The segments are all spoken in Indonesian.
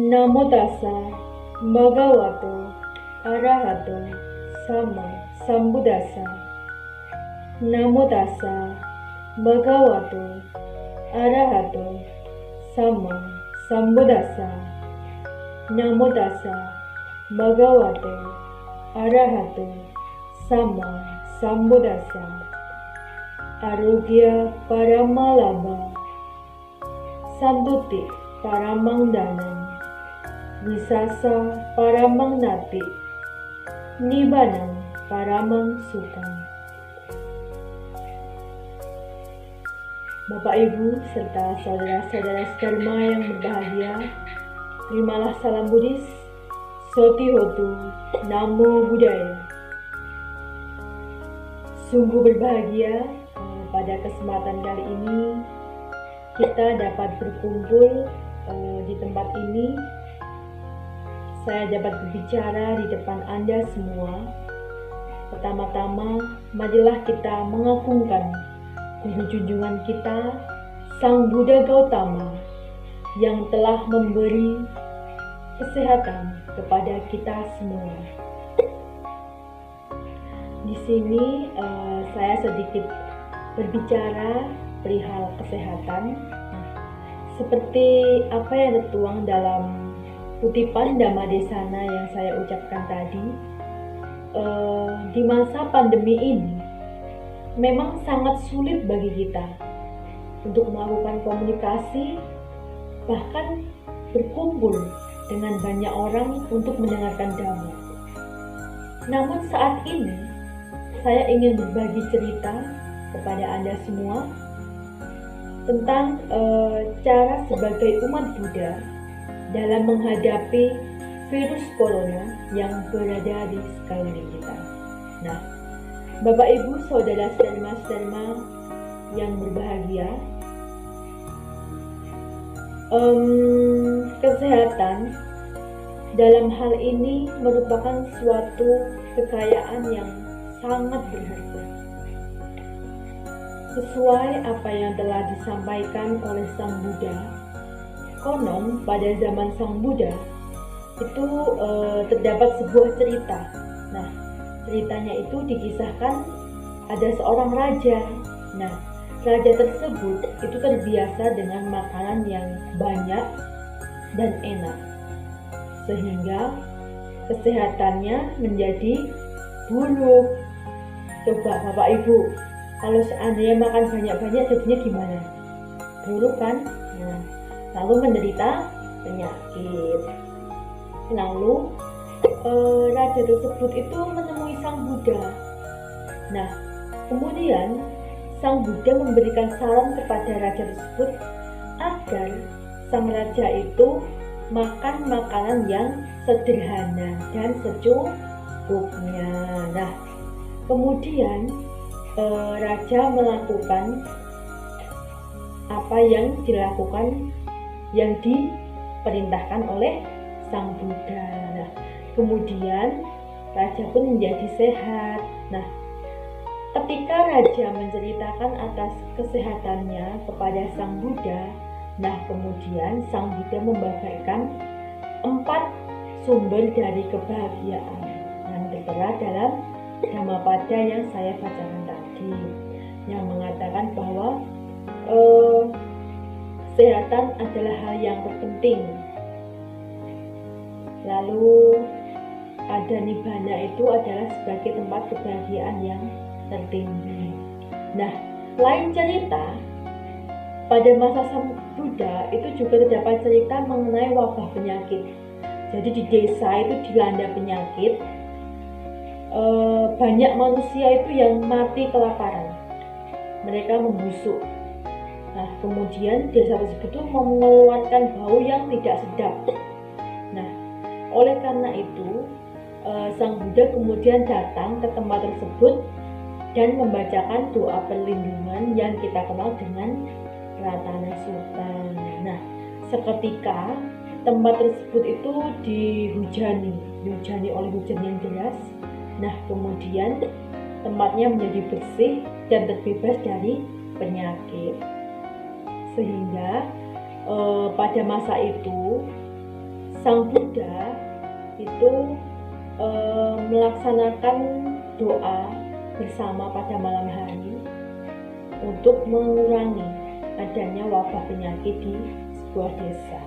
Namo tassa bhagavato arahato sama sambuddhassa. Namo tassa bhagavato arahato sama sambuddhassa. Namo tassa bhagavato arahato sama sambuddhassa. Arogya paramalabha, santuti paramang danam, wisasa paramang nati, nibbanam paramang sukam. Bapak Ibu serta saudara-saudara Dharma yang berbahagia, terimalah salam Buddhis, Soti Hotu, Namo Buddhaya. Sungguh berbahagia pada kesempatan kali ini kita dapat berkumpul di tempat ini. Saya dapat berbicara di depan Anda semua. Pertama-tama, marilah kita mengagungkan Guru junjungan kita, Sang Buddha Gautama, yang telah memberi kesehatan kepada kita semua. Di sini saya sedikit berbicara perihal kesehatan. Seperti apa yang tertuang dalam kutipan Dhammadesana yang saya ucapkan tadi, di masa pandemi ini memang sangat sulit bagi kita untuk melakukan komunikasi, bahkan berkumpul dengan banyak orang untuk mendengarkan Dhamma. Namun saat ini saya ingin berbagi cerita kepada Anda semua tentang cara sebagai umat Buddha dalam menghadapi virus corona yang berada di sekeliling kita. Nah, Bapak Ibu Saudara Dharma yang berbahagia, kesehatan dalam hal ini merupakan suatu kekayaan yang sangat berharga. Sesuai apa yang telah disampaikan oleh Sang Buddha, konon pada zaman Sang Buddha itu terdapat sebuah cerita. Nah, ceritanya itu dikisahkan ada seorang raja. Nah, raja tersebut itu terbiasa dengan makanan yang banyak dan enak, sehingga kesehatannya menjadi buruk. Coba Bapak Ibu, kalau seandainya makan banyak-banyak jadinya gimana? Buruk kan? Nah, lalu menderita penyakit. Lalu raja tersebut itu menemui Sang Buddha. Nah, kemudian Sang Buddha memberikan saran kepada raja tersebut agar sang raja itu makan makanan yang sederhana dan secukupnya. Nah, kemudian raja melakukan apa yang diperintahkan oleh Sang Buddha. Nah, kemudian raja pun menjadi sehat. Nah, ketika raja menceritakan atas kesehatannya kepada Sang Buddha, nah kemudian Sang Buddha membagikan 4 sumber dari kebahagiaan yang tertera dalam Dhammapada yang saya bacakan tadi, yang mengatakan bahwa kesehatan adalah hal yang terpenting. Lalu ada nibbana itu adalah sebagai tempat kebahagiaan yang tertinggi. Nah, lain cerita, pada masa Sang Buddha itu juga terdapat cerita mengenai wabah penyakit. Jadi di desa itu dilanda penyakit, banyak manusia itu yang mati kelaparan. Mereka membusuk. Nah, kemudian desa tersebut itu mengeluarkan bau yang tidak sedap. Nah, oleh karena itu Sang Buddha kemudian datang ke tempat tersebut dan membacakan doa perlindungan yang kita kenal dengan Ratana Sutta. Nah, seketika tempat tersebut itu dihujani oleh hujan yang deras. Nah, kemudian tempatnya menjadi bersih dan terbebas dari penyakit. Sehingga pada masa itu Sang Buddha itu melaksanakan doa bersama pada malam hari untuk mengurangi adanya wabah penyakit di sebuah desa.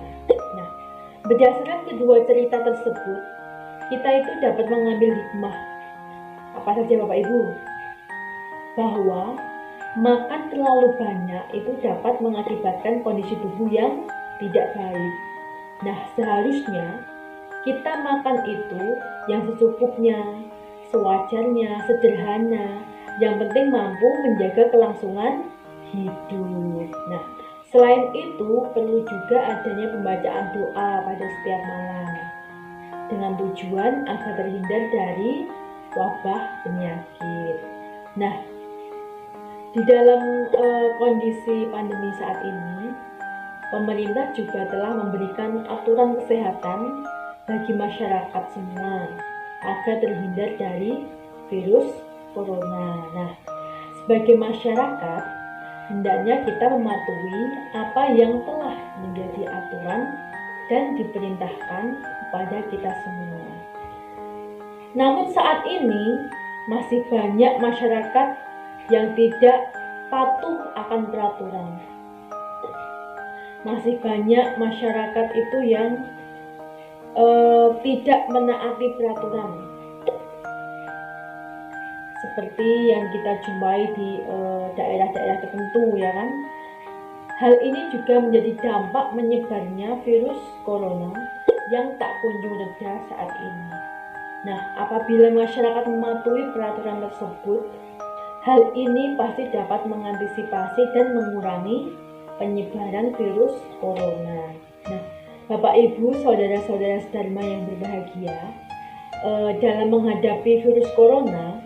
Nah, berdasarkan kedua cerita tersebut, kita itu dapat mengambil hikmah. Apa saja Bapak Ibu? Bahwa makan terlalu banyak itu dapat mengakibatkan kondisi tubuh yang tidak baik. Nah, seharusnya kita makan itu yang secukupnya, sewajarnya, sederhana. Yang penting mampu menjaga kelangsungan hidup. Nah, selain itu perlu juga adanya pembacaan doa pada setiap malam dengan tujuan agar terhindar dari wabah penyakit. Nah, di dalam kondisi pandemi saat ini, pemerintah juga telah memberikan aturan kesehatan bagi masyarakat semua agar terhindar dari virus corona. Nah, sebagai masyarakat, hendaknya kita mematuhi apa yang telah menjadi aturan dan diperintahkan kepada kita semua. Namun saat ini masih banyak masyarakat yang tidak patuh akan peraturan. Masih banyak masyarakat itu yang tidak menaati peraturan. Seperti yang kita jumpai di daerah-daerah tertentu, ya kan. Hal ini juga menjadi dampak menyebarnya virus corona yang tak kunjung reda saat ini. Nah, apabila masyarakat mematuhi peraturan tersebut, hal ini pasti dapat mengantisipasi dan mengurangi penyebaran virus corona. Nah, Bapak Ibu, saudara-saudara sedharma yang berbahagia, dalam menghadapi virus corona,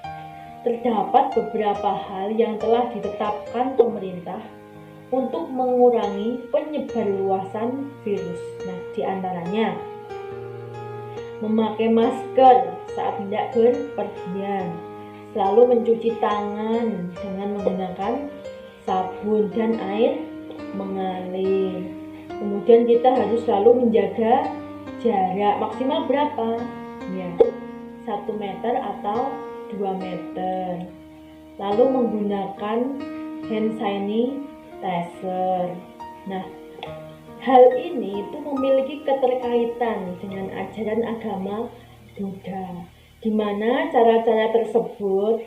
terdapat beberapa hal yang telah ditetapkan pemerintah untuk mengurangi penyebarluasan virus. Nah, diantaranya memakai masker saat hendak berpergian, selalu mencuci tangan dengan menggunakan sabun dan air mengalir. Kemudian kita harus selalu menjaga jarak maksimal berapa? Ya, 1 meter atau 2 meter. Lalu menggunakan hand sanitizer. Nah, hal ini itu memiliki keterkaitan dengan ajaran agama Buddha, di mana cara-cara tersebut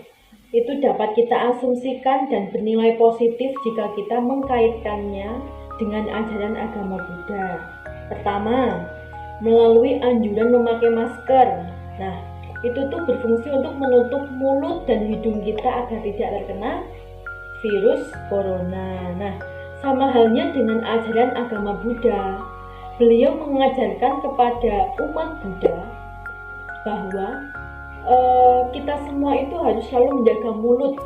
itu dapat kita asumsikan dan bernilai positif jika kita mengkaitkannya dengan ajaran agama Buddha. Pertama, melalui anjuran memakai masker. Nah, itu tuh berfungsi untuk menutup mulut dan hidung kita agar tidak terkena virus corona. Nah, sama halnya dengan ajaran agama Buddha. Beliau mengajarkan kepada umat Buddha bahwa kita semua itu harus selalu menjaga mulut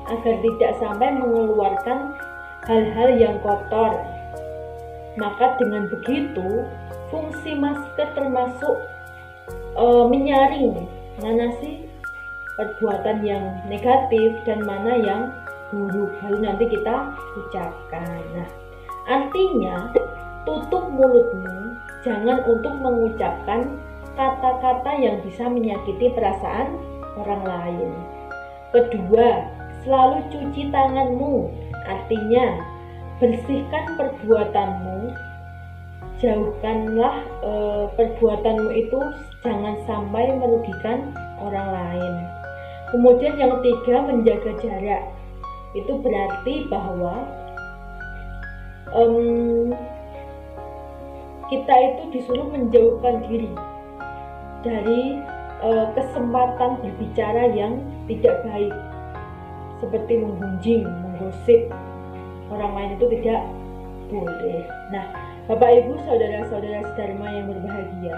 agar tidak sampai mengeluarkan hal-hal yang kotor. Maka dengan begitu, fungsi masker termasuk menyaring mana sih perbuatan yang negatif dan mana yang buruk, lalu nanti kita ucapkan. Nah, artinya tutup mulutmu jangan untuk mengucapkan kata-kata yang bisa menyakiti perasaan orang lain. Kedua, selalu cuci tanganmu, artinya bersihkan perbuatanmu. Jauhkanlah perbuatanmu itu jangan sampai merugikan orang lain. Kemudian yang ketiga, menjaga jarak. Itu berarti bahwa kita itu disuruh menjauhkan diri dari kesempatan berbicara yang tidak baik, seperti menggunjing, menggosip orang lain, itu tidak boleh. Nah, Bapak Ibu, saudara-saudara sedharma yang berbahagia,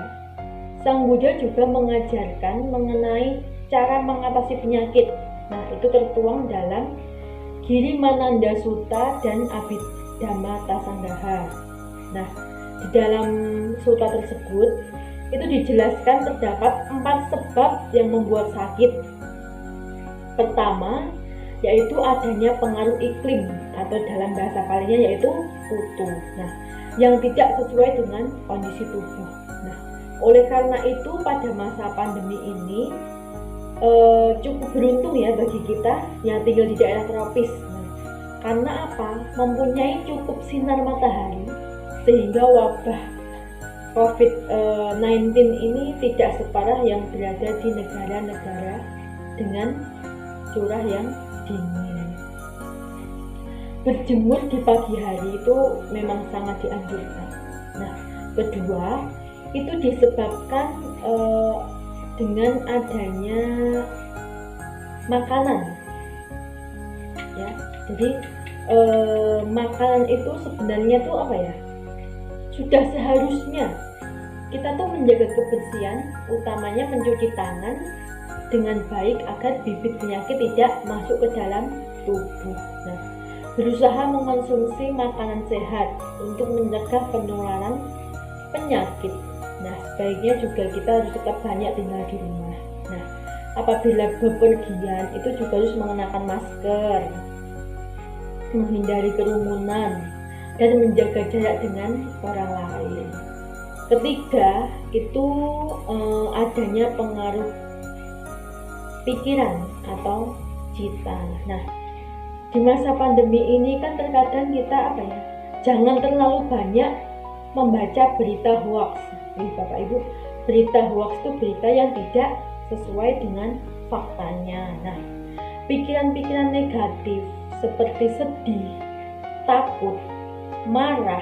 Sang Buddha juga mengajarkan mengenai cara mengatasi penyakit. Nah, itu tertuang dalam Girimananda Sutta dan Abhidhamma Tasanggaha. Nah, di dalam sutta tersebut itu dijelaskan terdapat 4 sebab yang membuat sakit. Pertama, yaitu adanya pengaruh iklim atau dalam bahasa palinya yaitu kutu. Nah, yang tidak sesuai dengan kondisi tubuh. oleh karena itu pada masa pandemi ini cukup beruntung ya bagi kita yang tinggal di daerah tropis. Karena apa? Mempunyai cukup sinar matahari sehingga wabah COVID-19 ini tidak separah yang berada di negara-negara dengan curah yang dingin. Berjemur di pagi hari itu memang sangat dianjurkan. Nah, kedua, itu disebabkan dengan adanya makanan. Ya, jadi makanan itu sebenarnya tuh apa ya? Sudah seharusnya kita tuh menjaga kebersihan, utamanya mencuci tangan dengan baik agar bibit penyakit tidak masuk ke dalam tubuh. Nah, berusaha mengonsumsi makanan sehat untuk mencegah penularan penyakit. Nah, sebaiknya juga kita harus tetap banyak tinggal di rumah. Nah, apabila bepergian itu juga harus mengenakan masker, menghindari kerumunan, dan menjaga jarak dengan orang lain. Ketiga, itu adanya pengaruh pikiran atau cita. Nah, di masa pandemi ini kan terkadang kita jangan terlalu banyak membaca berita hoax. Bapak Ibu, berita hoax itu berita yang tidak sesuai dengan faktanya. Nah, pikiran-pikiran negatif seperti sedih, takut, marah,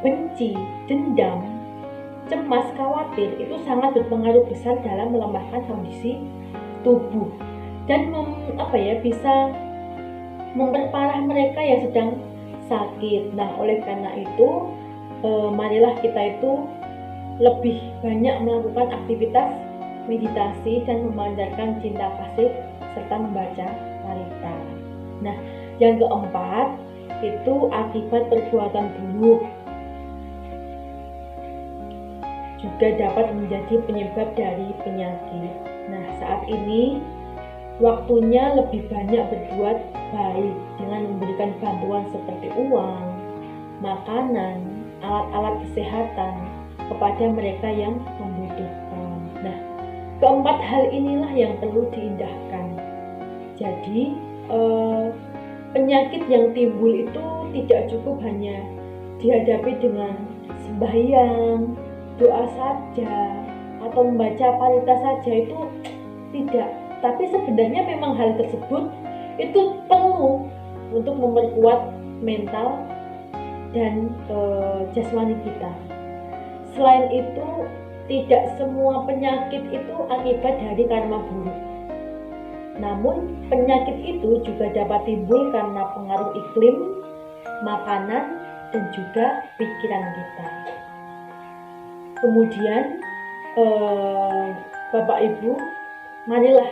benci, dendam, cemas, khawatir itu sangat berpengaruh besar dalam melemahkan kondisi tubuh dan bisa memperparah mereka yang sedang sakit. Nah, oleh karena itu marilah kita itu lebih banyak melakukan aktivitas meditasi dan memanjatkan cinta kasih serta membaca cerita. Nah, yang keempat itu akibat perbuatan buruk juga dapat menjadi penyebab dari penyakit. Nah, saat ini waktunya lebih banyak berbuat baik dengan memberikan bantuan seperti uang, makanan, alat-alat kesehatan kepada mereka yang membutuhkan. Nah, keempat hal inilah yang perlu diindahkan. Jadi, penyakit yang timbul itu tidak cukup hanya dihadapi dengan sembahyang, doa saja, atau membaca parita saja, itu tidak. Tapi sebenarnya memang hal tersebut itu perlu untuk memperkuat mental dan jasmani kita. Selain itu, tidak semua penyakit itu akibat dari karma buruk. Namun, penyakit itu juga dapat timbul karena pengaruh iklim, makanan, dan juga pikiran kita. Kemudian, Bapak Ibu, marilah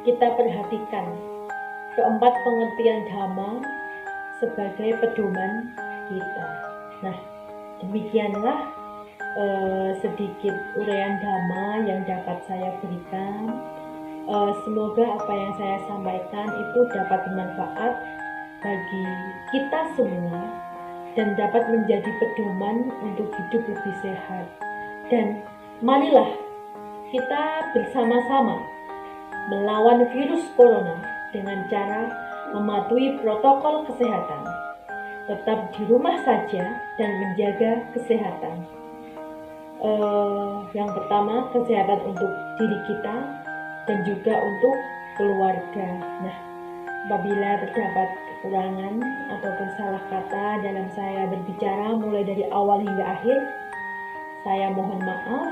kita perhatikan keempat pengertian Dhamma sebagai pedoman kita. Nah, demikianlah sedikit uraian Dhamma yang dapat saya berikan. Semoga apa yang saya sampaikan itu dapat bermanfaat bagi kita semua dan dapat menjadi pedoman untuk hidup lebih sehat. Dan marilah kita bersama-sama melawan virus corona dengan cara mematuhi protokol kesehatan. Tetap di rumah saja dan menjaga kesehatan. Yang pertama, kesehatan untuk diri kita dan juga untuk keluarga. Nah, apabila terdapat kekurangan ataupun salah kata dalam saya berbicara mulai dari awal hingga akhir, saya mohon maaf.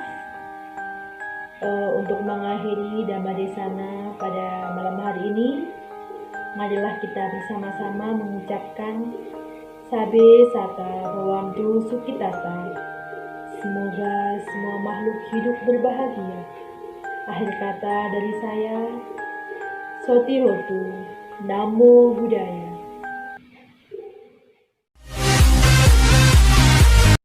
Untuk mengakhiri Dhamma Desana pada malam hari ini, marilah kita bersama-sama mengucapkan Sabe Sata Bhawamtu Sukhitata. Semoga semua makhluk hidup berbahagia. Akhir kata dari saya, Soti Hotu, Namo Buddhaya.